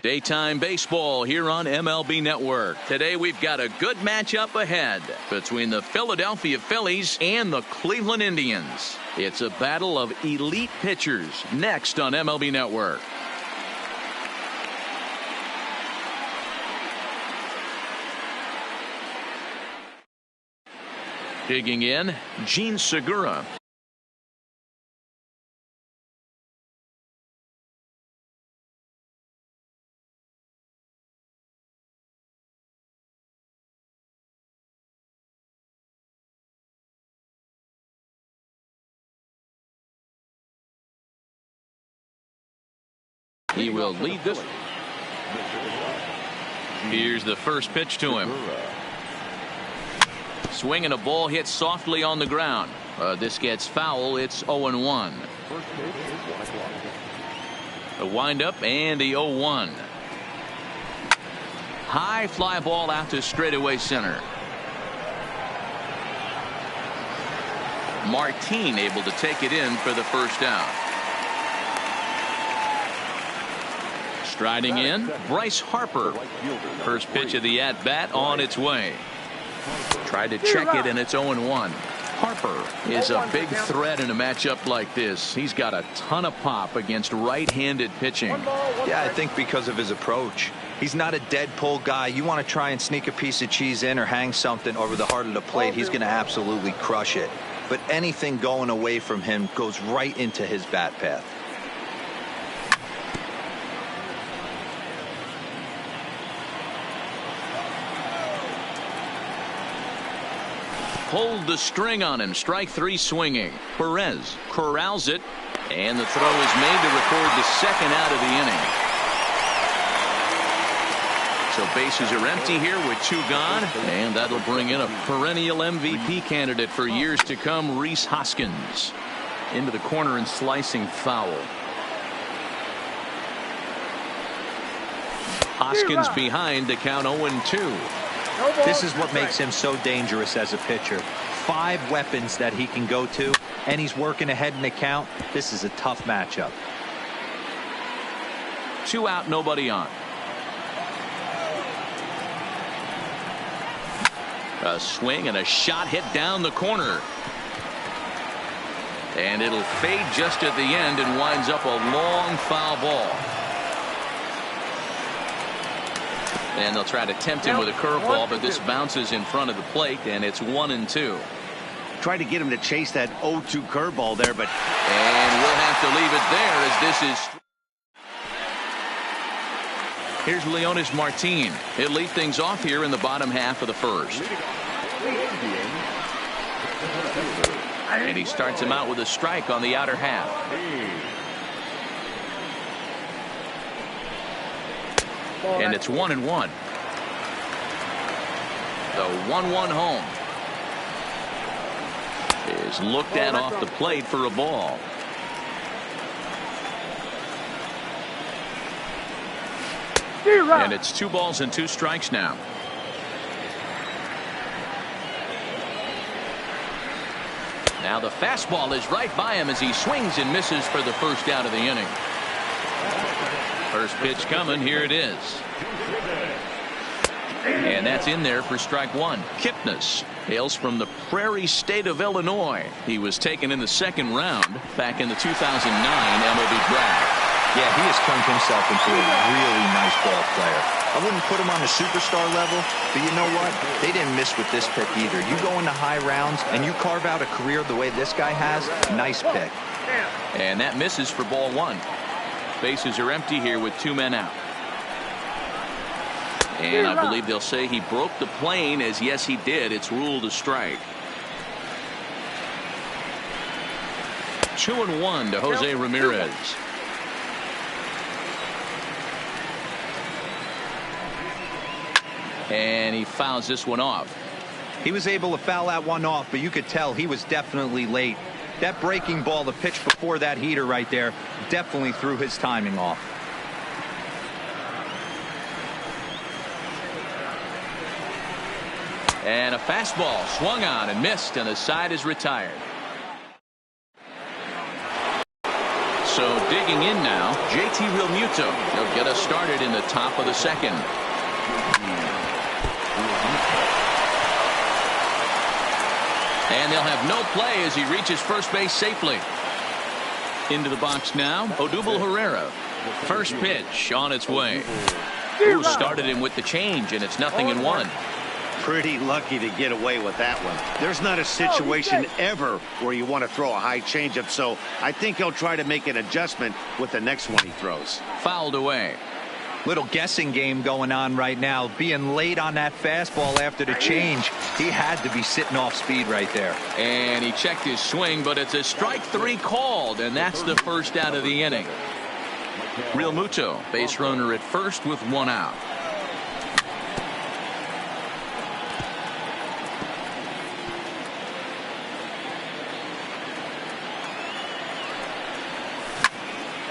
Daytime baseball here on MLB Network. Today we've got a good matchup ahead between the Philadelphia Phillies and the Cleveland Indians. It's a battle of elite pitchers next on MLB Network. Digging in, Gene Segura. He will lead this. Here's the first pitch to him. Swing and a ball hit softly on the ground. This gets foul. It's 0-1. The windup and the 0-1. High fly ball out to straightaway center. Martin able to take it in for the first down. Striding in, Bryce Harper. First pitch of the at-bat on its way. Tried to check it, and it's 0-1. Harper is a big threat in a matchup like this. He's got a ton of pop against right-handed pitching. Yeah, I think because of his approach. He's not a dead pull guy. You want to try and sneak a piece of cheese in or hang something over the heart of the plate, he's going to absolutely crush it. But anything going away from him goes right into his bat path. Pulled the string on him. Strike three swinging. Perez corrals it, and the throw is made to record the second out of the inning. So bases are empty here with two gone, and that'll bring in a perennial MVP candidate for years to come, Rhys Hoskins. Into the corner and slicing foul. Hoskins behind to count 0-2. This is what makes him so dangerous as a pitcher. 5 weapons that he can go to, and he's working ahead in the count. This is a tough matchup. 2 out, nobody on. A swing and a shot hit down the corner. And it'll fade just at the end and winds up a long foul ball. And they'll try to tempt him with a curveball, but this bounces in front of the plate, and it's 1-2. Tried to get him to chase that 0-2 curveball there, but... And we'll have to leave it there as this is... Here's Leonis Martin. He'll lead things off here in the bottom half of the first. And he starts him out with a strike on the outer half. And it's 1-1. The 1-1 home is looked at off the plate for a ball. And it's 2 balls and 2 strikes now. Now the fastball is right by him as he swings and misses for the first out of the inning. First pitch coming. Here it is. And that's in there for strike 1. Kipnis hails from the Prairie State of Illinois. He was taken in the second round back in the 2009 MLB draft. Yeah, he has turned himself into a really nice ball player. I wouldn't put him on the superstar level, but you know what? They didn't miss with this pick either. You go into high rounds and you carve out a career the way this guy has, nice pick. And that misses for ball 1. Bases are empty here with 2 men out. And I believe they'll say he broke the plane, as yes he did. It's ruled a strike. 2-1 to Jose Ramirez. And he fouls this one off. He was able to foul that one off, but you could tell he was definitely late. That breaking ball, the pitch before that heater right there, definitely threw his timing off. And a fastball swung on and missed, and the side is retired. So digging in now, JT Realmuto. He'll get us started in the top of the second. And they'll have no play as he reaches first base safely. Into the box now, Odubel Herrera. First pitch on its way. Ooh, started him with the change, and it's 0-1. Pretty lucky to get away with that one. There's not a situation ever where you want to throw a high changeup, so I think he'll try to make an adjustment with the next one he throws. Fouled away. Little guessing game going on right now. Being late on that fastball after the change. He had to be sitting off speed right there. And he checked his swing, but it's a strike 3 called, and that's the first out of the inning. Realmuto, base runner at first with 1 out.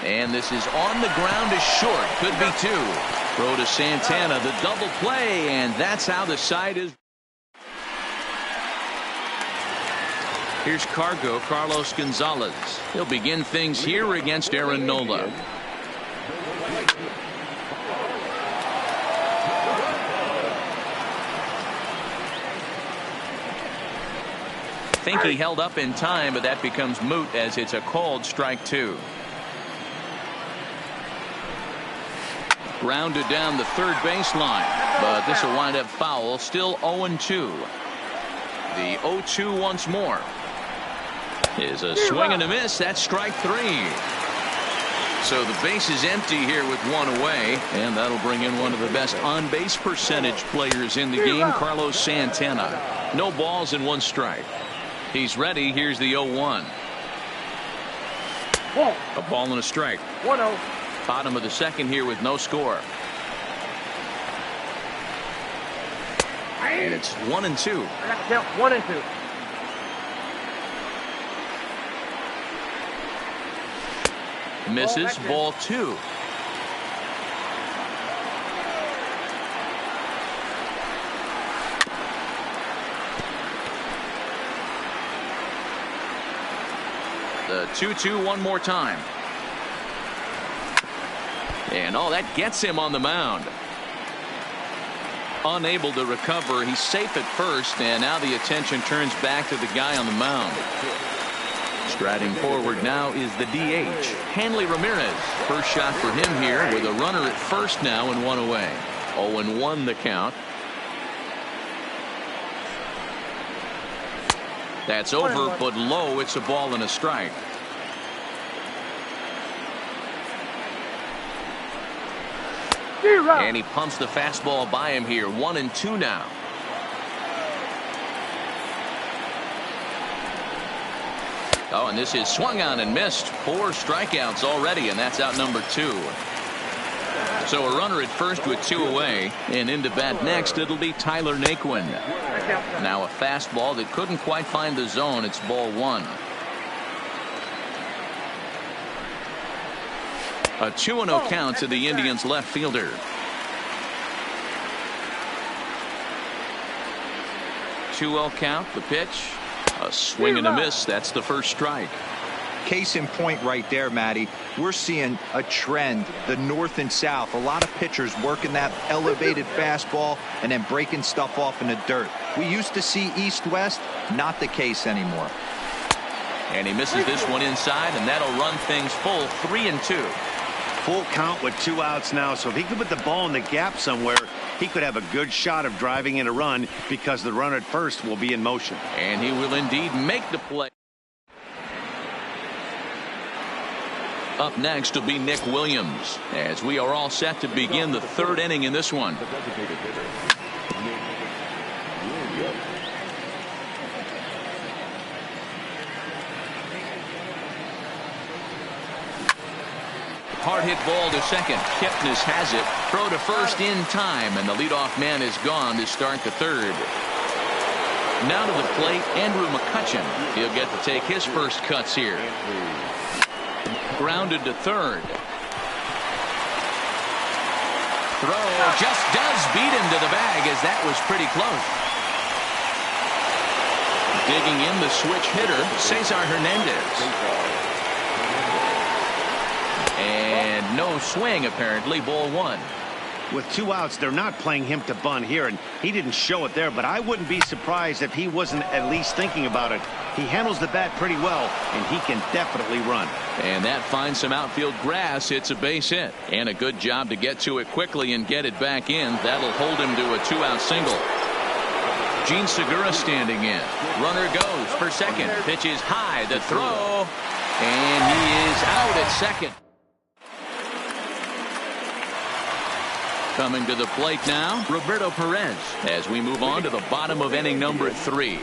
And this is on the ground is short. Could be 2. Throw to Santana, the double play, and that's how the side is. Here's Carlos Gonzalez. He'll begin things here against Aaron Nola. Think he held up in time, but that becomes moot as it's a called strike 2. Grounded down the third baseline, but this will wind up foul. Still 0-2. The 0-2 once more is a swing and a miss. That's strike 3. So the base is empty here with 1 away, and that'll bring in one of the best on-base percentage players in the game, Carlos Santana. No balls and 1 strike. He's ready. Here's the 0-1. A ball and a strike. 1-0. Bottom of the second here with no score. And it's 1-2. I got to count 1 and 2. Misses. Ball 2. The 2-2 one more time. And that gets him on the mound. Unable to recover. He's safe at first, and now the attention turns back to the guy on the mound. Striding forward now is the DH, Hanley Ramirez. First shot for him here with a runner at first now and 1 away. 0-1 the count. That's over, but low. It's a ball and a strike. And he pumps the fastball by him here. 1-2 now. Oh, and this is swung on and missed. 4 strikeouts already, and that's out number 2. So a runner at first with 2 away, and into bat next it'll be Tyler Naquin. Now a fastball that couldn't quite find the zone. It's ball 1. A 2-0 count to the Indians left fielder. 2-0 count. The pitch. A swing and a miss. That's the first strike. Case in point right there, Matty. We're seeing a trend, the north and south. A lot of pitchers working that elevated fastball and then breaking stuff off in the dirt. We used to see east-west. Not the case anymore. And he misses this one inside, and that'll run things full. 3-2. Full count with 2 outs now, so if he could put the ball in the gap somewhere, he could have a good shot of driving in a run because the runner at first will be in motion. And he will indeed make the play. Up next will be Nick Williams, as we are all set to begin the 3rd inning in this one. Hard hit ball to second. Kipnis has it. Throw to first in time, and the leadoff man is gone to start the 3rd. Now to the plate, Andrew McCutchen. He'll get to take his first cuts here. Grounded to 3rd. Throw just does beat him to the bag, as that was pretty close. Digging in the switch hitter, Cesar Hernandez. And no swing, apparently. Ball one. With 2 outs, they're not playing him to bunt here, and he didn't show it there, but I wouldn't be surprised if he wasn't at least thinking about it. He handles the bat pretty well, and he can definitely run. And that finds some outfield grass. It's a base hit. And a good job to get to it quickly and get it back in. That'll hold him to a 2-out single. Gene Segura standing in. Runner goes for second. Pitch is high. The throw. And he is out at second. Coming to the plate now, Roberto Perez, as we move on to the bottom of inning number 3.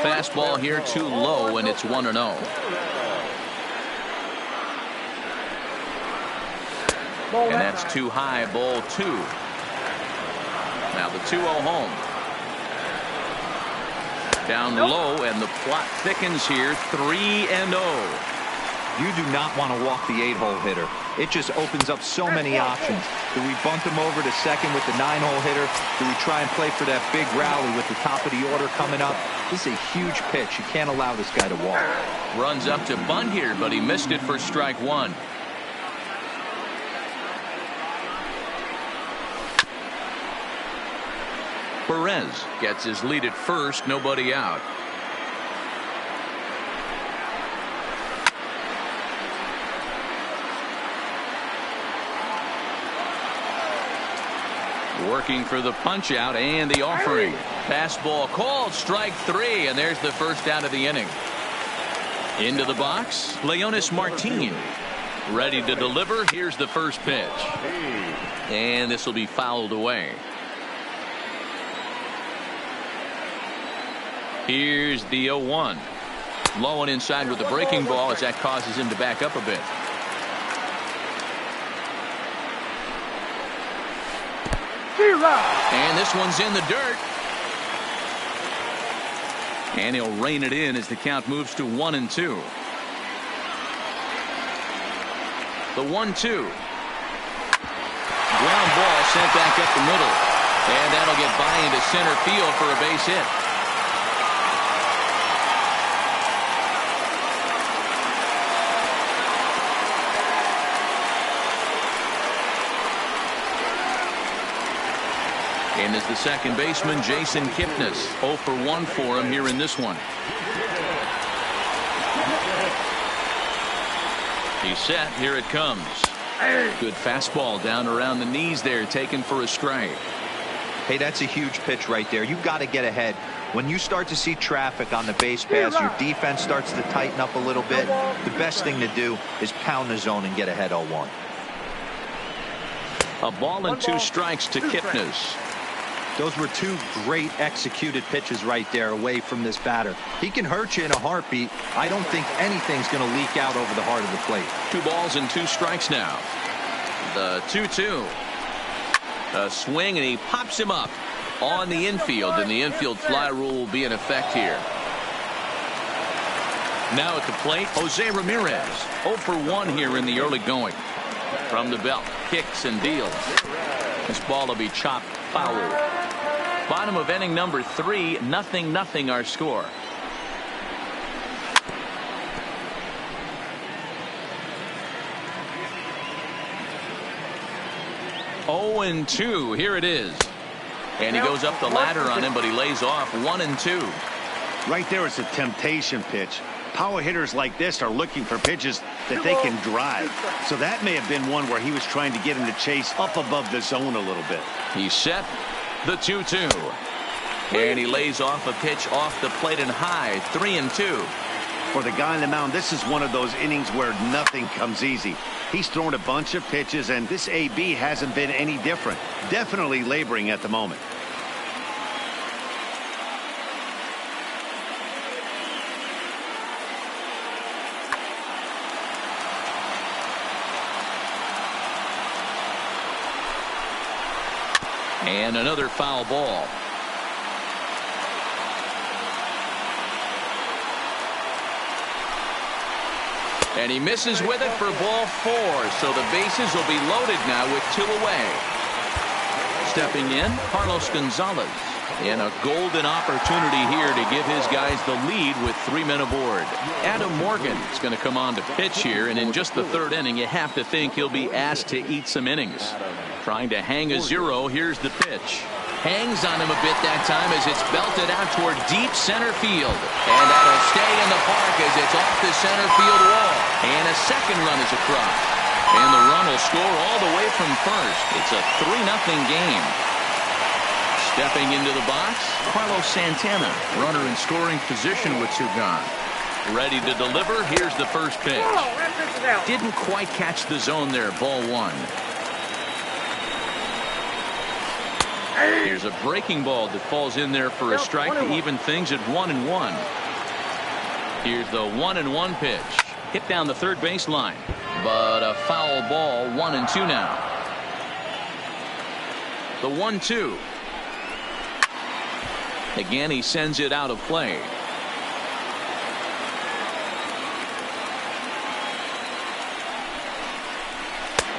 Fastball here too low, and it's 1-0. And that's too high, ball 2. Now the 2-0 home. Down low, and the plot thickens here, 3-0. You do not want to walk the 8-hole hitter. It just opens up so many options. Do we bunt him over to second with the 9-hole hitter? Do we try and play for that big rally with the top of the order coming up? This is a huge pitch. You can't allow this guy to walk. Runs up to bunt here, but he missed it for strike 1. Perez gets his lead at first, nobody out. Working for the punch out and the offering. Fastball called, strike 3, and there's the first out of the inning. Into the box, Leonis Martin. Ready to deliver. Here's the first pitch. And this will be fouled away. Here's the 0-1. Low and inside with the breaking ball as that causes him to back up a bit. And this one's in the dirt. And he'll rein it in as the count moves to 1-2. The 1-2. Ground ball sent back up the middle. And that'll get by into center field for a base hit. And is the second baseman, Jason Kipnis. 0 for 1 for him here in this one. He's set. Here it comes. Good fastball down around the knees there, taken for a strike. Hey, that's a huge pitch right there. You've got to get ahead. When you start to see traffic on the base pass, your defense starts to tighten up a little bit. The best thing to do is pound the zone and get ahead 0-1. A ball and 2 strikes to Kipnis. Those were 2 great executed pitches right there away from this batter. He can hurt you in a heartbeat. I don't think anything's going to leak out over the heart of the plate. 2 balls and 2 strikes now. The 2-2. A swing, and he pops him up on the infield, and the infield fly rule will be in effect here. Now at the plate, Jose Ramirez. 0 for 1 here in the early going. From the belt, kicks and deals. This ball will be chopped foul. Bottom of inning number 3, 0-0 our score. Oh and 2, here it is. And he goes up the ladder on him, but he lays off 1-2. Right there, it's a temptation pitch. Power hitters like this are looking for pitches that they can drive. So that may have been one where he was trying to get him to chase up above the zone a little bit. He's set. The 2-2. And he lays off a pitch off the plate and high. 3-2. For the guy on the mound, this is one of those innings where nothing comes easy. He's thrown a bunch of pitches, and this AB hasn't been any different. Definitely laboring at the moment. And another foul ball. And he misses with it for ball 4. So the bases will be loaded now with 2 away. Stepping in, Carlos Gonzalez. And a golden opportunity here to give his guys the lead with 3 men aboard. Adam Morgan is going to come on to pitch here, and in just the 3rd inning, you have to think he'll be asked to eat some innings. Trying to hang a 0. Here's the pitch. Hangs on him a bit that time as it's belted out toward deep center field. And that'll stay in the park as it's off the center field wall. And a second run is across. And the run will score all the way from first. It's a 3-0 game. Stepping into the box, Carlos Santana, runner in scoring position with 2 gone. Ready to deliver. Here's the first pitch. Didn't quite catch the zone there. Ball 1. Here's a breaking ball that falls in there for a strike to even things at 1-1. Here's the 1-1 pitch. Hit down the third baseline, but a foul ball. 1-2 now. The 1-2. Again, he sends it out of play.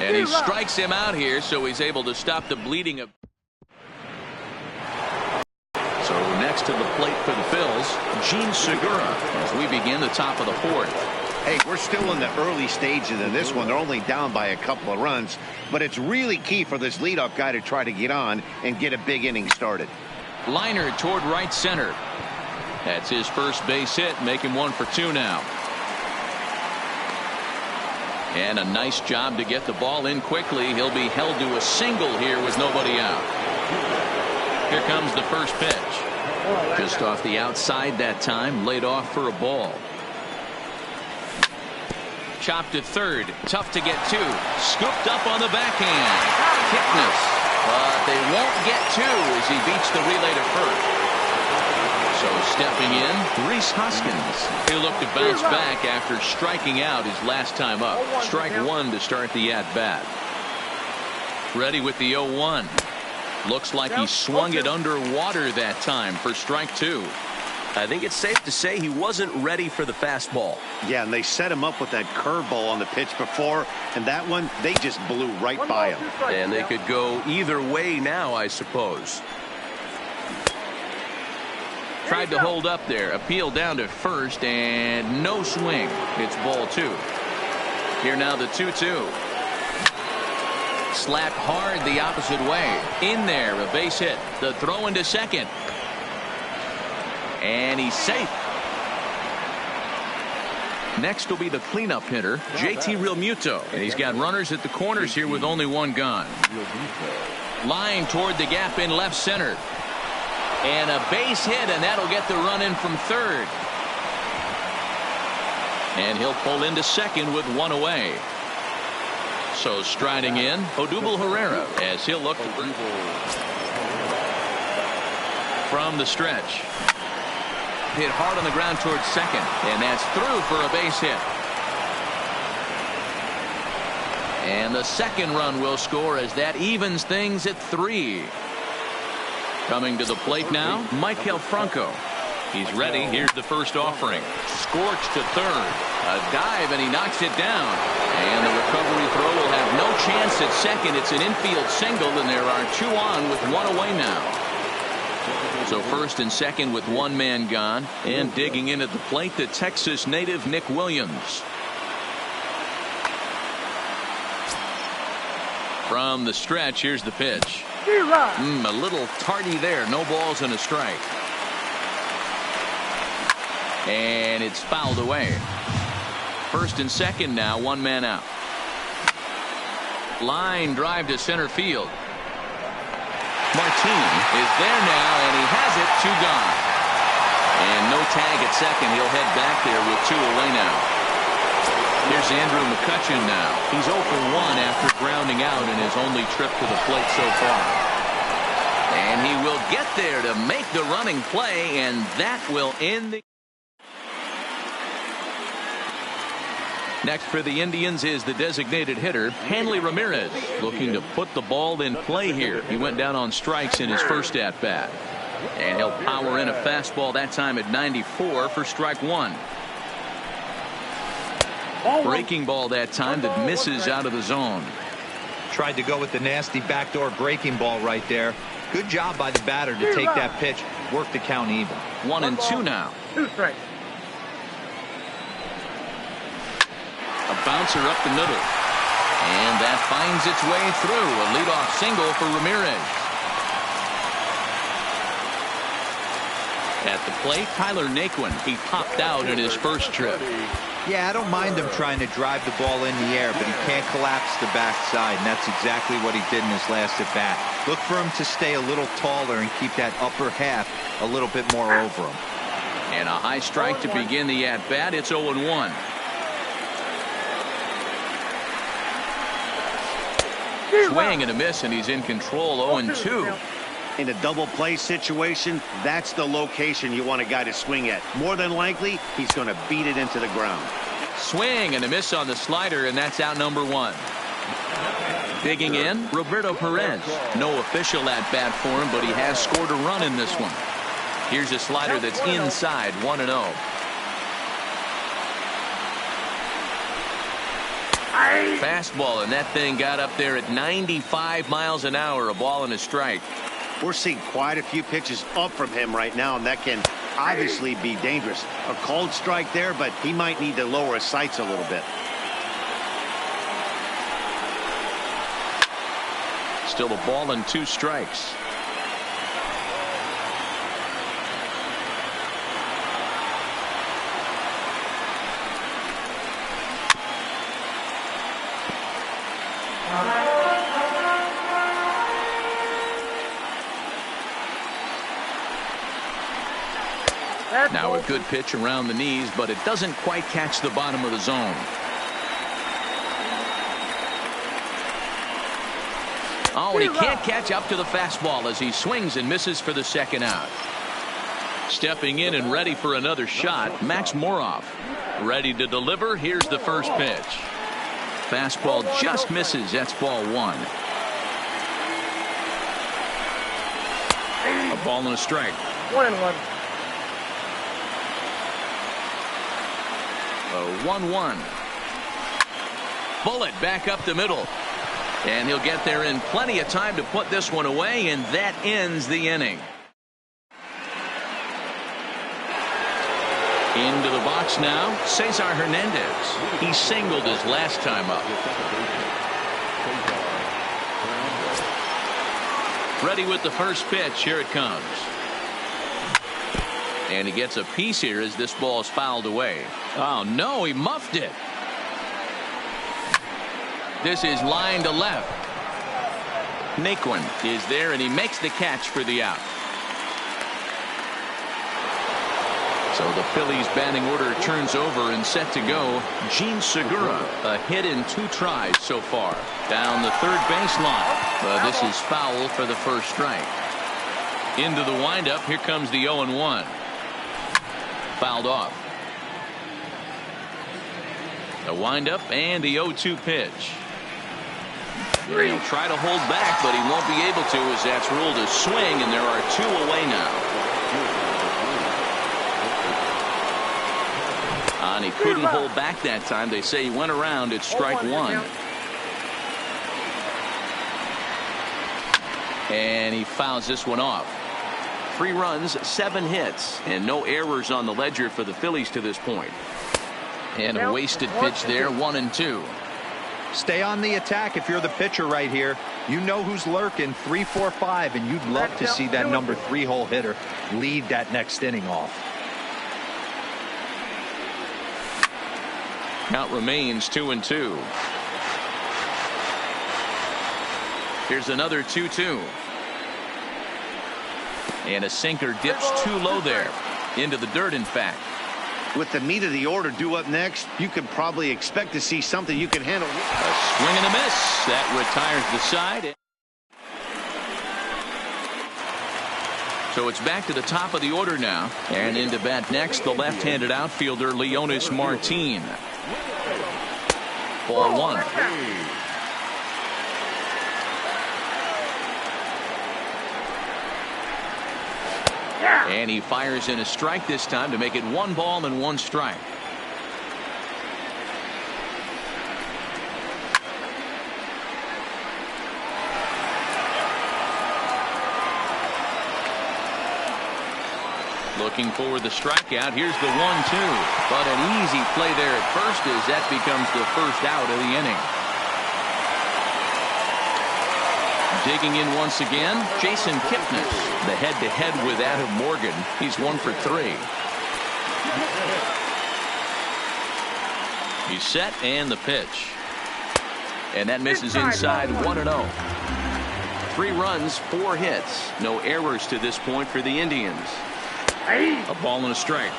And he strikes him out here, so he's able to stop the bleeding of. So next to the plate for the Phils, Gene Segura, as we begin the top of the 4th. Hey, we're still in the early stages of this one. They're only down by a couple of runs, but it's really key for this leadoff guy to try to get on and get a big inning started. Liner toward right center. That's his first base hit, making 1 for 2 now. And a nice job to get the ball in quickly. He'll be held to a single here with nobody out. Here comes the first pitch. Just off the outside that time, laid off for a ball. Chopped to third. Tough to get to. Scooped up on the backhand. Kipnis. But they won't get 2 as he beats the relay to first. So stepping in, Rhys Hoskins. He'll look to bounce back after striking out his last time up. Strike 1 to start the at-bat. Ready with the 0-1. Looks like he swung it underwater that time for strike 2. I think it's safe to say he wasn't ready for the fastball. Yeah, and they set him up with that curveball on the pitch before, and that one, they just blew right by him. And they could go either way now, I suppose. Tried to hold up there. Appeal down to first, and no swing. It's ball 2. Here now the 2-2. Slapped hard the opposite way. In there, a base hit. The throw into second. And he's safe. Next will be the cleanup hitter, JT Realmuto. And he's got runners at the corners here with only 1 gone. Line toward the gap in left center. And a base hit, and that'll get the run in from third. And he'll pull into second with 1 away. So striding in, Odubel Herrera as he'll look from the stretch. Hit hard on the ground towards second, and that's through for a base hit. And the second run will score as that evens things at 3. Coming to the plate now, Maikel Franco. He's ready. Here's the first offering. Scorched to third. A dive, and he knocks it down. And the recovery throw will have no chance at second. It's an infield single, and there are 2 on with 1 away now. So first and second with 1 man gone. And digging in at the plate, the Texas native Nick Williams. From the stretch, here's the pitch. A little tardy there. No balls and a strike. And it's fouled away. First and second now, 1 man out. Line drive to center field. Martin is there now, and he has it. 2 gone. And no tag at second. He'll head back there with 2 away now. Here's Andrew McCutchen now. He's 0 for 1 after grounding out in his only trip to the plate so far. And he will get there to make the running play, and that will end the. Next for the Indians is the designated hitter, Hanley Ramirez, looking to put the ball in play here. He went down on strikes in his first at-bat. And he'll power in a fastball that time at 94 for strike 1. Breaking ball that time that misses out of the zone. Tried to go with the nasty backdoor breaking ball right there. Good job by the batter to take that pitch, work the count even. 1-2 now. 2 strikes. A bouncer up the middle. And that finds its way through. A leadoff single for Ramirez. At the plate, Tyler Naquin. He popped out in his first trip. Yeah, I don't mind him trying to drive the ball in the air, but he can't collapse the backside, and that's exactly what he did in his last at-bat. Look for him to stay a little taller and keep that upper half a little bit more over him. And a high strike to begin the at-bat. It's 0-1. Swing and a miss, and he's in control. 0-2. In a double play situation, that's the location you want a guy to swing at. More than likely, he's going to beat it into the ground. Swing and a miss on the slider, and that's out number 1. Digging in, Roberto Perez. No official at-bat for him, but he has scored a run in this one. Here's a slider that's inside, 1-0. Fastball, and that thing got up there at 95 miles an hour, a ball and a strike. We're seeing quite a few pitches up from him right now, and that can obviously be dangerous. A cold strike there, but he might need to lower his sights a little bit. Still a ball and 2 strikes. Now a good pitch around the knees, but it doesn't quite catch the bottom of the zone. Oh, and he can't catch up to the fastball as he swings and misses for the second out. Stepping in and ready for another shot, Max Moroff. Ready to deliver. Here's the first pitch. Fastball just misses. That's ball 1. A ball and a strike. 1-1. 1-1. Bullet back up the middle. And he'll get there in plenty of time to put this one away, and that ends the inning. Into the box now, Cesar Hernandez. He singled his last time up. Ready with the first pitch. Here it comes. And he gets a piece here as this ball is fouled away. Oh, no, he muffed it. This is line to left. Naquin is there, and he makes the catch for the out. So the Phillies batting order turns over and set to go. Gene Segura, a hit in 2 tries so far. Down the third baseline. But this is foul for the first strike. Into the windup. Here comes the 0-1. Fouled off. The windup and the 0-2 pitch. And he'll try to hold back, but he won't be able to as that's ruled a swing, and there are 2 away now. And he couldn't hold back that time. They say he went around. It's strike 1. And he fouls this one off. 3 runs, 7 hits, and no errors on the ledger for the Phillies to this point. And a wasted pitch there, 1-2. Stay on the attack if you're the pitcher right here. You know who's lurking, 3, 4, 5, and you'd love to see that number 3-hole hitter lead that next inning off. Count remains 2-2. Here's another 2-2. And a sinker dips too low there. Into the dirt, in fact. With the meat of the order due up next, you can probably expect to see something you can handle. A swing and a miss. That retires the side. So it's back to the top of the order now. And into bat next, the left-handed outfielder, Leonis Martin. Ball 1. And he fires in a strike this time to make it 1 ball and 1 strike. Looking for the strikeout. Here's the 1-2. But an easy play there at first as that becomes the first out of the inning. Digging in once again, Jason Kipnis. The head-to-head with Adam Morgan. He's 1 for 3. He's set and the pitch. And that misses inside 1-0. 3 runs, 4 hits. No errors to this point for the Indians. A ball and a strike.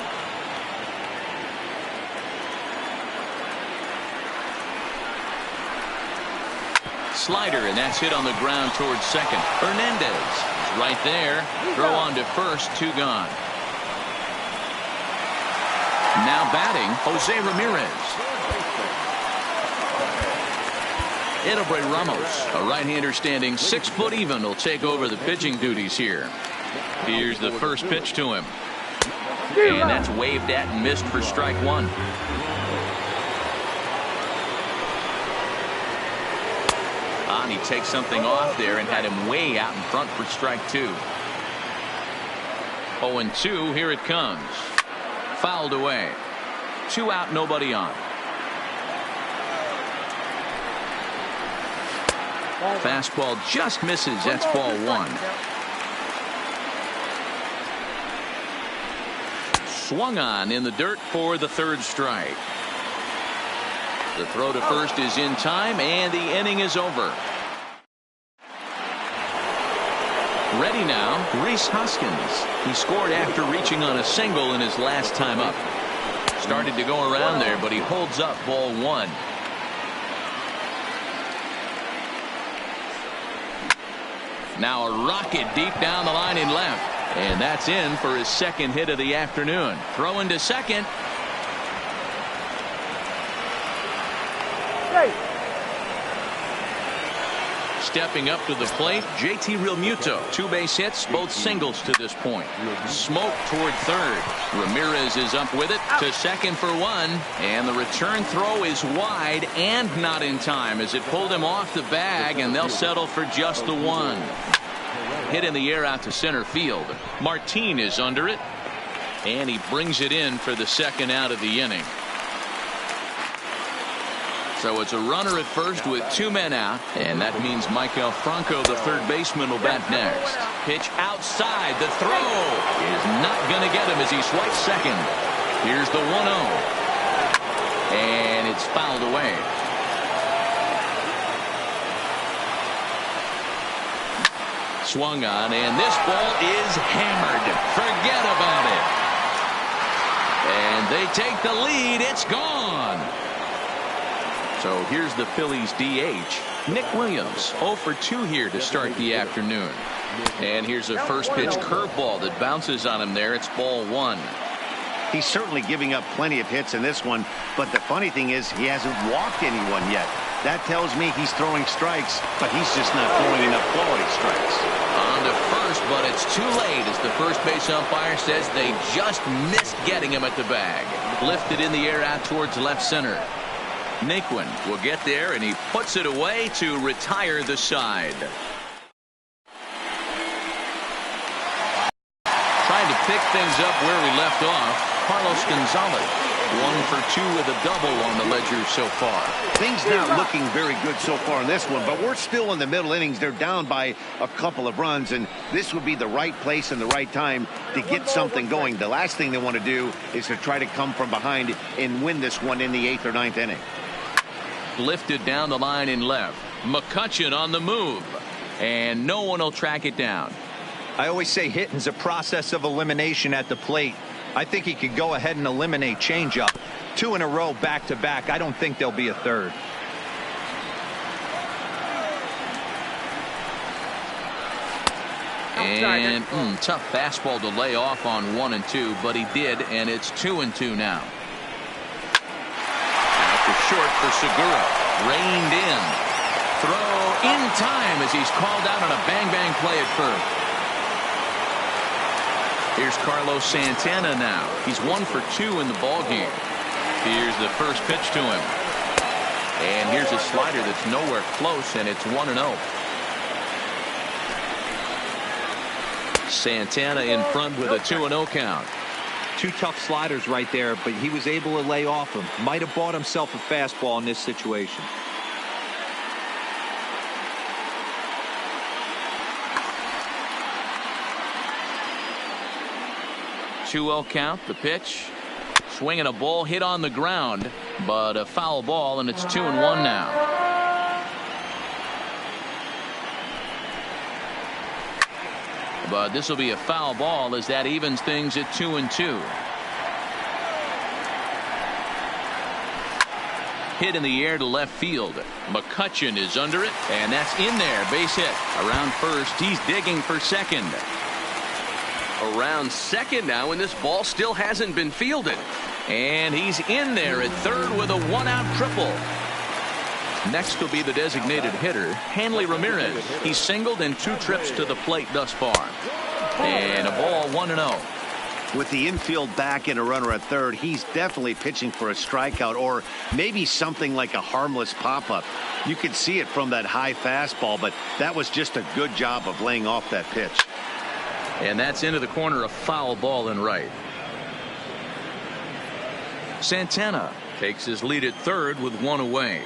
Slider, and that's hit on the ground towards second. Hernandez is right there. Throw on to first, 2 gone. Now batting, Jose Ramirez. Edelbray Ramos, a right-hander standing 6 foot even, will take over the pitching duties here. Here's the first pitch to him. And that's waved at and missed for strike 1. He takes something off there and had him way out in front for strike 2. 0-2, here it comes. Fouled away. 2 out, nobody on. Fastball just misses. That's ball 1. Swung on in the dirt for the 3rd strike. The throw to first is in time, and the inning is over. Ready now, Rhys Hoskins. He scored after reaching on a single in his last time up. Started to go around there, but he holds up ball 1. Now a rocket deep down the line in left. And that's in for his 2nd hit of the afternoon. Throwing to second. Stepping up to the plate, JT Realmuto. 2 base hits, both singles to this point. Smoke toward third. Ramirez is up with it to second for 1. And the return throw is wide and not in time as it pulled him off the bag, and they'll settle for just the 1. Hit in the air out to center field. Martin is under it, and he brings it in for the 2nd out of the inning. So it's a runner at first with 2 men out, and that means Michael Franco, the 3rd baseman, will bat next. Pitch outside. The throw is not going to get him as he swipes second. Here's the 1-0, and it's fouled away. Swung on, and this ball is hammered. Forget about it. And they take the lead. It's gone. So here's the Phillies DH, Nick Williams, 0 for 2 here to start the afternoon. And here's a first pitch curveball that bounces on him there. It's ball 1. He's certainly giving up plenty of hits in this one, but the funny thing is he hasn't walked anyone yet. That tells me he's throwing strikes, but he's just not throwing enough quality strikes. On to first, but it's too late as the first base umpire says they just missed getting him at the bag. Lifted in the air out towards left center. Naquin will get there, and he puts it away to retire the side. Trying to pick things up where we left off, Carlos Gonzalez. 1 for 2 with a double on the ledger so far. Things not looking very good so far in this one, but we're still in the middle innings. They're down by a couple of runs, and this would be the right place and the right time to get something going. The last thing they want to do is to try to come from behind and win this one in the 8th or 9th inning. Lifted down the line in left. McCutchen on the move, and no one will track it down. I always say hitting's a process of elimination at the plate. I think he could go ahead and eliminate changeup. 2 in a row back to back. I don't think there'll be a 3rd. And tough fastball to lay off on 1 and 2, but he did, and it's 2 and 2 now. Short for Segura. Reined in. Throw in time as he's called out on a bang-bang play at first. Here's Carlos Santana now. He's 1 for 2 in the ballgame. Here's the first pitch to him. And here's a slider that's nowhere close, and it's 1-0. Santana in front with a 2-0 count. Two tough sliders right there, but he was able to lay off him. Might have bought himself a fastball in this situation. 2-0 count, the pitch. Swinging a ball hit on the ground, but a foul ball, and it's 2-1 now. But this will be a foul ball as that evens things at 2-2. Hit in the air to left field. McCutchen is under it, and that's in there. Base hit. Around first, he's digging for second. Around second now, and this ball still hasn't been fielded. And he's in there at third with a one-out triple. Next will be the designated hitter, Hanley Ramirez. He's singled in 2 trips to the plate thus far. And a ball 1-0. With the infield back and a runner at third, he's definitely pitching for a strikeout or maybe something like a harmless pop-up. You could see it from that high fastball, but that was just a good job of laying off that pitch. And that's into the corner, a foul ball and right. Santana takes his lead at third with 1 away.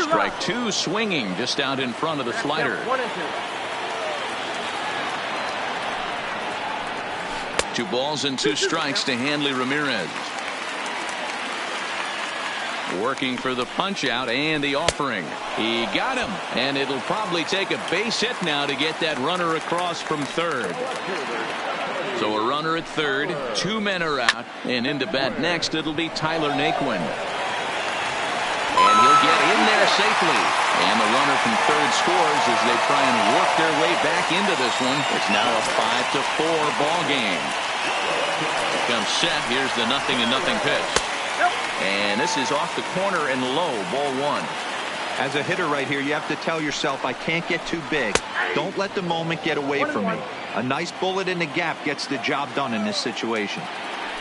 Strike 2, swinging just out in front of the slider. 2 balls and 2 strikes to Hanley Ramirez. Working for the punch out and the offering. He got him, and it'll probably take a base hit now to get that runner across from third. So a runner at third, 2 men are out, and into bat next it'll be Tyler Naquin. And he'll get in there safely. And the runner from third scores as they try and work their way back into this one. It's now a 5-4 ball game. Here comes set. Here's the 0-0 pitch. And this is off the corner and low, ball 1. As a hitter right here, you have to tell yourself, I can't get too big. Don't let the moment get away from me. A nice bullet in the gap gets the job done in this situation.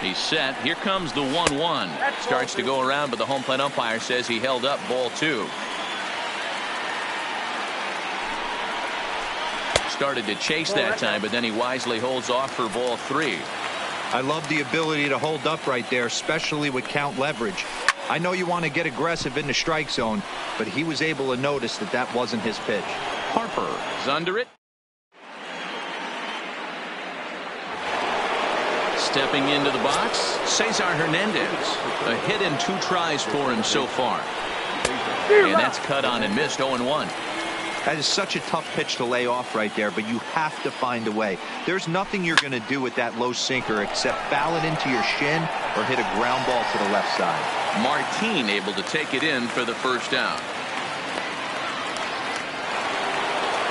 He's set. Here comes the 1-1. Starts to go around, but the home plate umpire says he held up ball 2. Started to chase that time, but then he wisely holds off for ball 3. I love the ability to hold up right there, especially with count leverage. I know you want to get aggressive in the strike zone, but he was able to notice that that wasn't his pitch. Harper is under it. Stepping into the box, Cesar Hernandez. A hit in 2 tries for him so far. And that's cut on and missed, 0-1. That is such a tough pitch to lay off right there, but you have to find a way. There's nothing you're going to do with that low sinker except foul it into your shin or hit a ground ball to the left side. Martin able to take it in for the first out.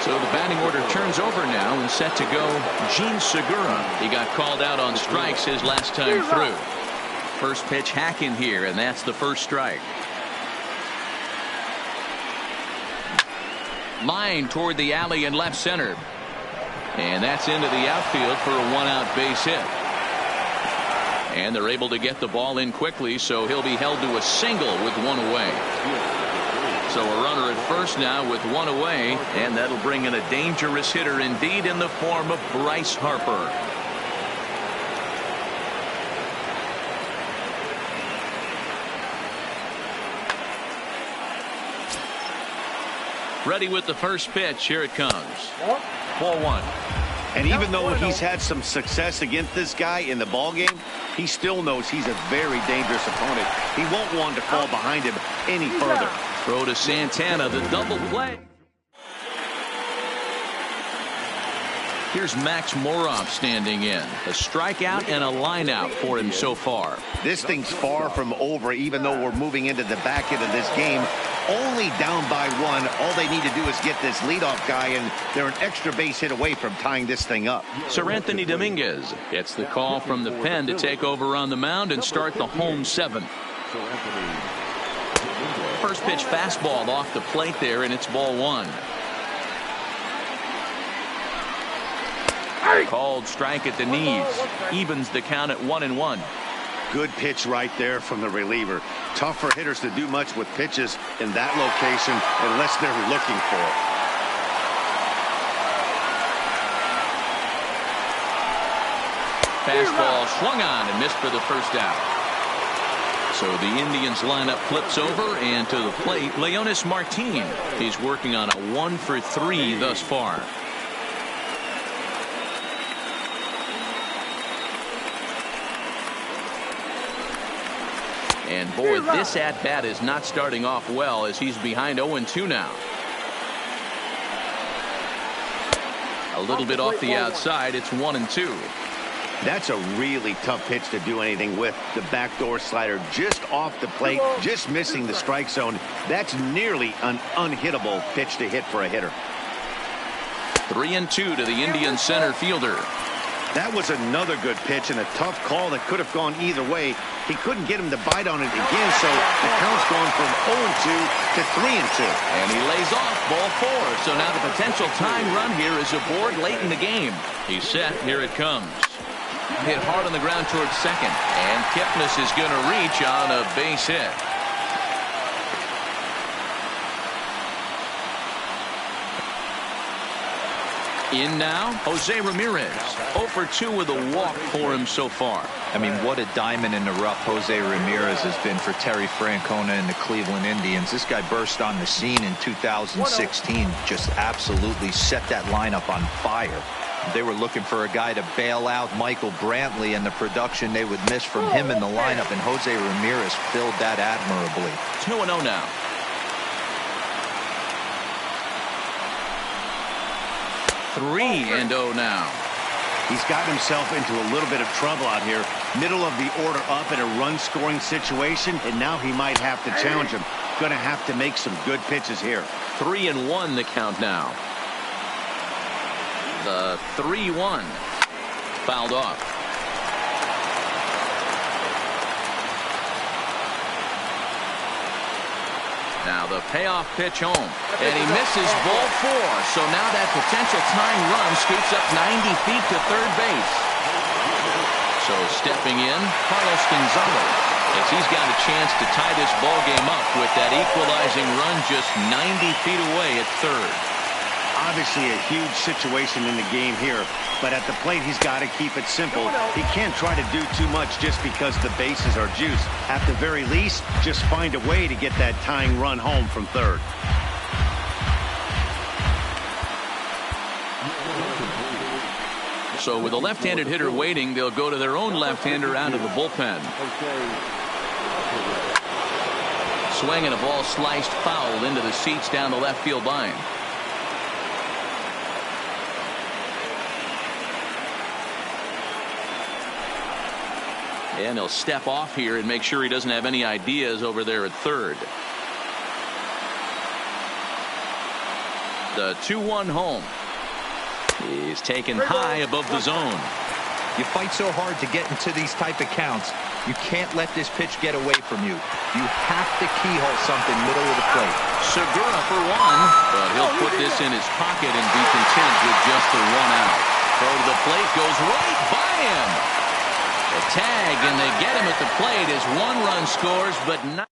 So the batting order turns over now and set to go Gene Segura. He got called out on strikes his last time through. First pitch hacking here, and that's the first strike. Line toward the alley in left center. And that's into the outfield for a 1-out base hit. And they're able to get the ball in quickly, so he'll be held to a single with 1 away. So a runner at first now with 1 away, and that'll bring in a dangerous hitter indeed in the form of Bryce Harper. Ready with the first pitch. Here it comes. Ball 1. And even though he's had some success against this guy in the ballgame, he still knows he's a very dangerous opponent. He won't want to fall behind him any further. Throw to Santana, the double play. Here's Max Moroff standing in. A strikeout and a line out for him so far. This thing's far from over, even though we're moving into the back end of this game. Only down by 1. All they need to do is get this leadoff guy, and they're an extra base hit away from tying this thing up. Sir Anthony Dominguez gets the call from the pen to take over on the mound and start the home 7th. First pitch fastball off the plate there, and it's ball 1. Called strike at the knees. Evens the count at 1-1. Good pitch right there from the reliever. Tough for hitters to do much with pitches in that location unless they're looking for it. Fastball swung on and missed for the first out. So the Indians lineup flips over, and to the plate, Leonis Martin. He's working on a 1-for-3 thus far. And boy, this at-bat is not starting off well, as he's behind 0-2 now. A little bit off the outside. It's 1-2. That's a really tough pitch to do anything with. The backdoor slider just off the plate, just missing the strike zone. That's nearly an unhittable pitch to hit for a hitter. 3-2 to the Indian center fielder. That was another good pitch and a tough call that could have gone either way. He couldn't get him to bite on it again, so the count's gone from 0-2 to 3-2. And he lays off ball 4. So now the potential tying run here is aboard late in the game. He's set. Here it comes. Hit hard on the ground towards second, and Kipnis is going to reach on a base hit. In now, Jose Ramirez. 0-for-2 with a walk for him so far. I mean, what a diamond in the rough Jose Ramirez has been for Terry Francona and the Cleveland Indians. This guy burst on the scene in 2016, just absolutely set that lineup on fire. They were looking for a guy to bail out Michael Brantley and the production they would miss from him in the lineup, and Jose Ramirez filled that admirably. 2-0 now. Three and 0 now. He's got himself into a little bit of trouble out here. Middle of the order up in a run-scoring situation, and now he might have to challenge him. Going to have to make some good pitches here. 3-1 the count now. The 3-1 fouled off. Now the payoff pitch home, and he misses ball 4. So now that potential tying run scoots up 90 feet to third base. So stepping in, Carlos Gonzalez, as he's got a chance to tie this ball game up with that equalizing run just 90 feet away at third. Obviously a huge situation in the game here, but at the plate he's got to keep it simple. He can't try to do too much just because the bases are juiced. At the very least, just find a way to get that tying run home from third. So with a left-handed hitter waiting, they'll go to their own left-hander out of the bullpen. Swing and a ball sliced foul into the seats down the left field line. And he'll step off here and make sure he doesn't have any ideas over there at third. The 2-1 home. He's taken high above the zone. You fight so hard to get into these type of counts. You can't let this pitch get away from you. You have to keyhole something middle of the plate. Segura for 1, but he'll put this in his pocket and be content with just the 1 out. Throw to the plate goes right by him. The tag, and they get him at the plate as 1 run scores, but not.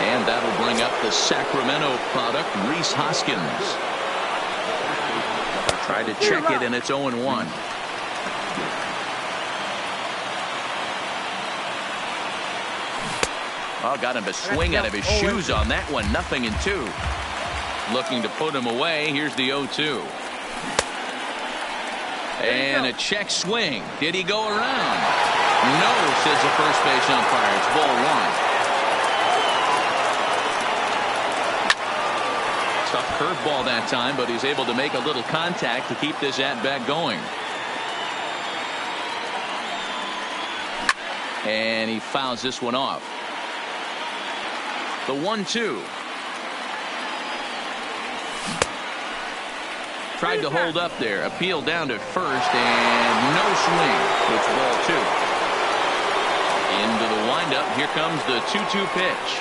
And that'll bring up the Sacramento product, Rhys Hoskins. Tried to check it, and it's 0-1. Oh, got him to swing out of his shoes on that one. 0-2. Looking to put him away. Here's the 0-2. And a check swing. Did he go around? No, says the first base umpire. It's ball 1. Tough curveball that time, but he's able to make a little contact to keep this at-bat going. And he fouls this one off. The 1-2. Tried to hold up there. Appeal down to first, and no swing. It's ball 2. Into the windup. Here comes the 2-2 pitch.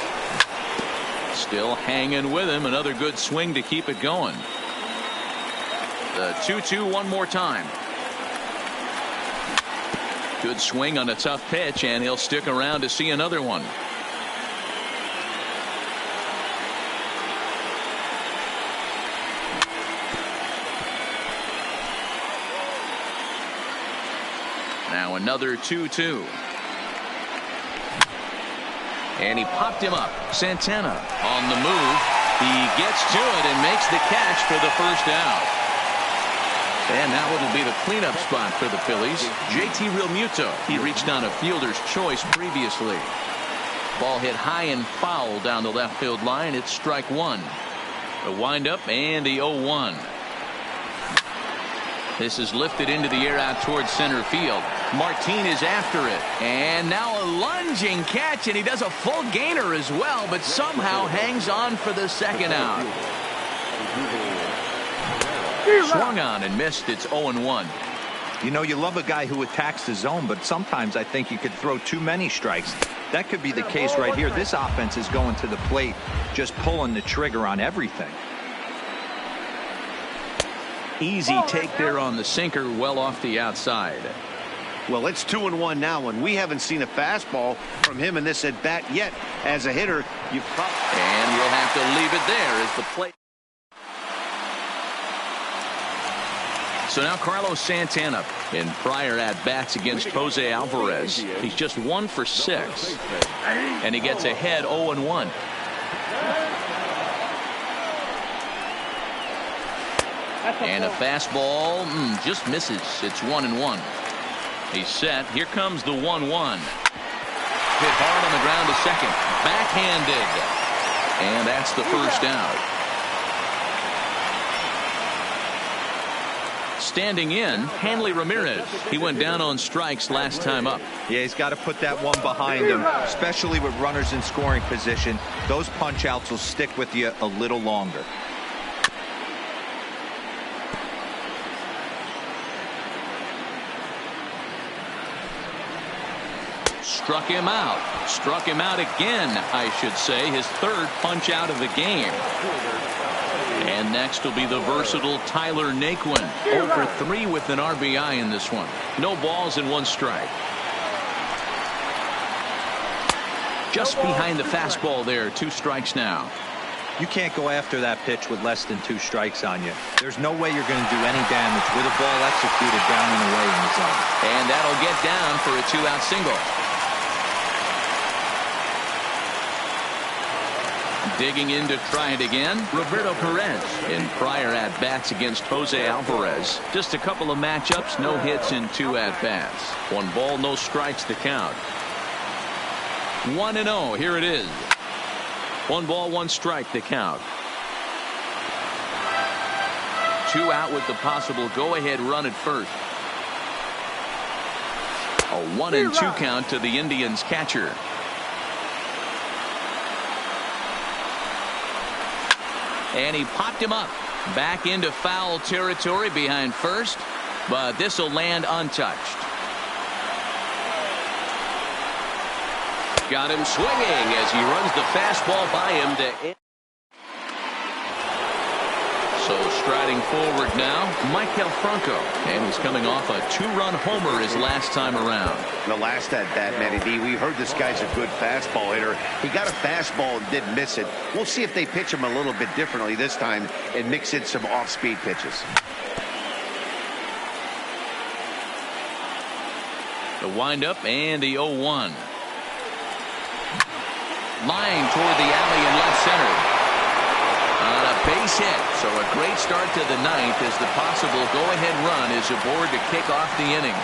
Still hanging with him. Another good swing to keep it going. The 2-2 one more time. Good swing on a tough pitch, and he'll stick around to see another one. Now another 2-2. And he popped him up. Santana on the move. He gets to it and makes the catch for the first out. And now it'll be the cleanup spot for the Phillies. JT Realmuto. He reached on a fielder's choice previously. Ball hit high and foul down the left field line. It's strike one. The windup and the 0-1. This is lifted into the air out towards center field. Martin is after it. And now a lunging catch, and he does a full gainer as well, but somehow hangs on for the second out. Swung on and missed. It's 0-1. You know, you love a guy who attacks the zone, but sometimes I think you could throw too many strikes. That could be the case right here. This offense is going to the plate, just pulling the trigger on everything. Easy take there on the sinker, well off the outside. Well, it's 2-1 now, and we haven't seen a fastball from him in this at bat yet. As a hitter, you probably. And we'll have to leave it there as the play. So now Carlos Santana in prior at bats against Jose Alvarez. He's just 1 for 6, and he gets ahead 0-1. And a fastball just misses. It's 1-1. He's set. Here comes the 1-1. Hit hard on the ground to second. Backhanded. And that's the first out. Standing in, Hanley Ramirez. He went down on strikes last time up. Yeah, he's got to put that one behind him, especially with runners in scoring position. Those punch outs will stick with you a little longer. Struck him out. Struck him out again, I should say. His third punch out of the game. And next will be the versatile Tyler Naquin. 0 for 3 with an RBI in this one. No balls and 1 strike. Just behind the fastball there. 2 strikes now. You can't go after that pitch with less than 2 strikes on you. There's no way you're going to do any damage with a ball executed down and away in the zone. And that'll get down for a 2-out single. Digging in to try it again, Roberto Perez. In prior at-bats against Jose Alvarez. Just a couple of matchups, no hits in 2 at-bats. 1 ball, no strikes to count. 1-0, here it is. 1 ball, 1 strike to count. 2 out with the possible go-ahead run at first. A 1-2 count to the Indians catcher. And he popped him up. Back into foul territory behind first. But this will land untouched. Got him swinging as he runs the fastball by him to. So striding forward now, Maikel Franco. And he's coming off a 2-run homer his last time around. The last at bat, Matty D, we heard this guy's a good fastball hitter. He got a fastball and didn't miss it. We'll see if they pitch him a little bit differently this time and mix in some off-speed pitches. The windup and the 0-1. Line toward the alley in left center. On a base hit. So a great start to the 9th as the possible go-ahead run is aboard to kick off the inning.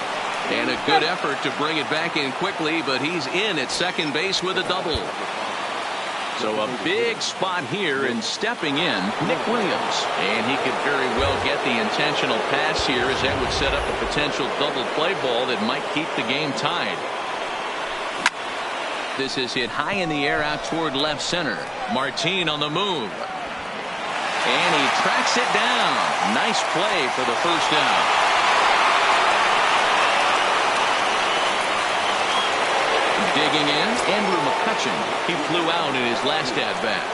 And a good effort to bring it back in quickly, but he's in at second base with a double. So a big spot here, and stepping in, Nick Williams. And he could very well get the intentional pass here, as that would set up a potential double play ball that might keep the game tied. This is hit high in the air out toward left center. Martin on the move. And he tracks it down. Nice play for the first down. Digging in, Andrew McCutchen. He flew out in his last at-bat.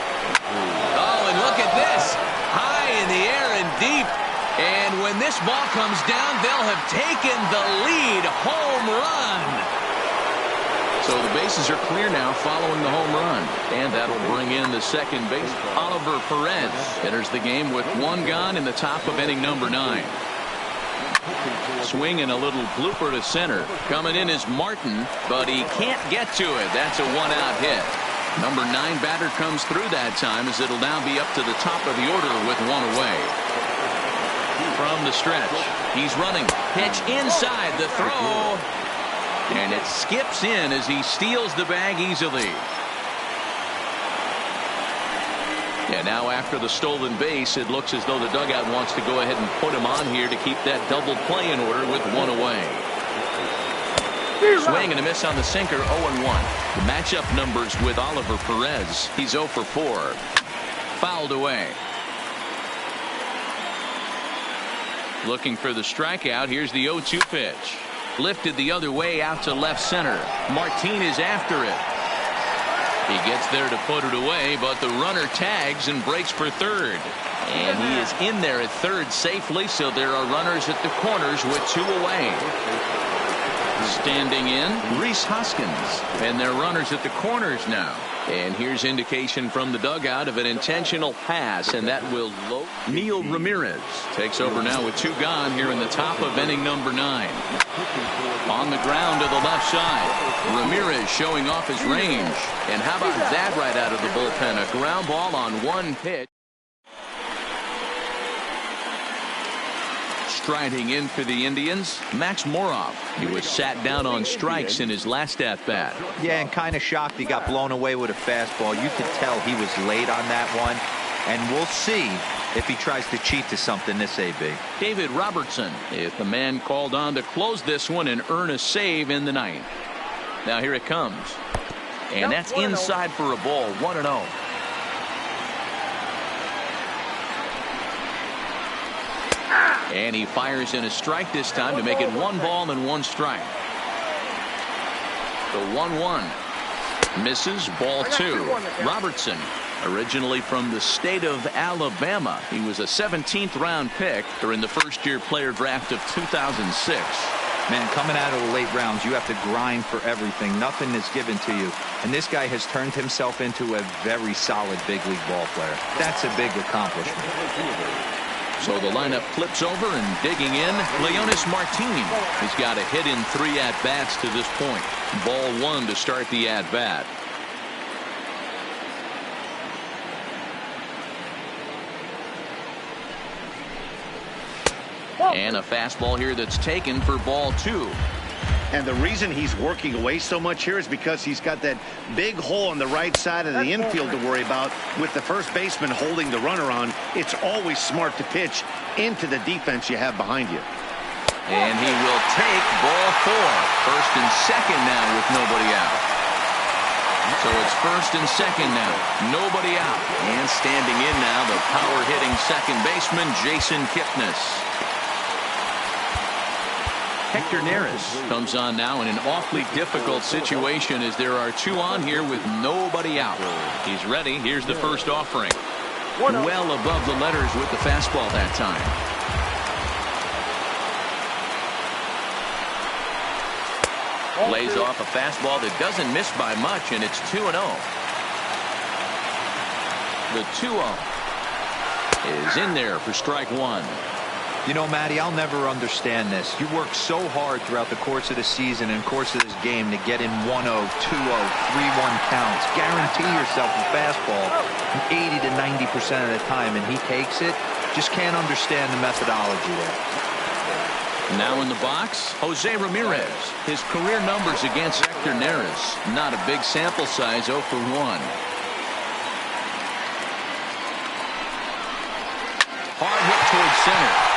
Oh, and look at this. High in the air and deep. And when this ball comes down, they'll have taken the lead. Home run. So the bases are clear now following the home run. And that'll bring in the second base. Oliver Perez enters the game with 1 gone in the top of inning number 9. Swinging a little blooper to center. Coming in is Martin, but he can't get to it. That's a one-out hit. Number 9 batter comes through that time, as it'll now be up to the top of the order with one away. From the stretch, he's running. Pitch inside the throw. And it skips in as he steals the bag easily. Yeah, now after the stolen base, it looks as though the dugout wants to go ahead and put him on here to keep that double play in order with one away. Swing and a miss on the sinker, 0-1. The matchup numbers with Oliver Perez. He's 0 for 4. Fouled away. Looking for the strikeout. Here's the 0-2 pitch. Lifted the other way out to left center. Martin is after it. He gets there to put it away, but the runner tags and breaks for third. And he is in there at third safely, so there are runners at the corners with 2 away. Standing in, Rhys Hoskins. And they're runners at the corners now. And here's indication from the dugout of an intentional pass, and that will low. Neil Ramirez takes over now with 2 gone here in the top of inning number 9. On the ground to the left side. Ramirez showing off his range. And how about that right out of the bullpen? A ground ball on 1 pitch. Striding in for the Indians, Max Moroff. He was sat down on strikes in his last at-bat. Yeah, and kind of shocked he got blown away with a fastball. You could tell he was late on that one. And we'll see if he tries to cheat to something this AB. David Robertson is the man called on to close this one and earn a save in the 9th. Now here it comes. And that's inside for a ball, 1-0. And he fires in a strike this time to make it 1 ball and 1 strike. The 1-1 misses, ball 2. Robertson, originally from the state of Alabama. He was a 17th round pick during the first-year player draft of 2006. Man, coming out of the late rounds, you have to grind for everything. Nothing is given to you. And this guy has turned himself into a very solid big league ball player. That's a big accomplishment. So the lineup flips over, and digging in, Leonis Martin. He's got a hit in 3 at-bats to this point. Ball 1 to start the at-bat. And a fastball here that's taken for ball 2. And the reason he's working away so much here is because he's got that big hole on the right side of the infield to worry about. With the first baseman holding the runner on, it's always smart to pitch into the defense you have behind you. And he will take ball 4. First and second now with nobody out. So it's first and second now. Nobody out. And standing in now, the power-hitting second baseman, Jason Kipnis. Hector Neris comes on now in an awfully difficult situation as there are 2 on here with nobody out. He's ready. Here's the first offering. Well above the letters with the fastball that time. Lays off a fastball that doesn't miss by much, and it's 2-0. The 2-0 is in there for strike 1. You know, Matty, I'll never understand this. You work so hard throughout the course of the season and course of this game to get in 1-0, 2-0, 3-1 counts. Guarantee yourself a fastball 80 to 90% of the time, and he takes it. Just can't understand the methodology there. Now in the box, Jose Ramirez. His career numbers against Hector Neris. Not a big sample size, 0 for 1. Hard hit towards center.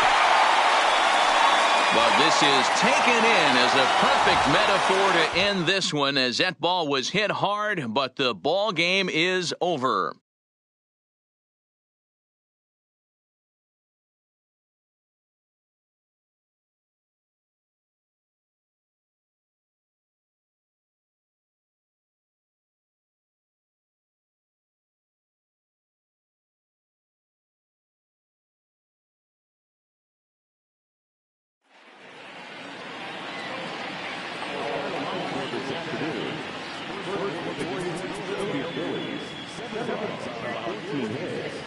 But this is taken in as a perfect metaphor to end this one, as that ball was hit hard, but the ball game is over. Phillies, 7 hits.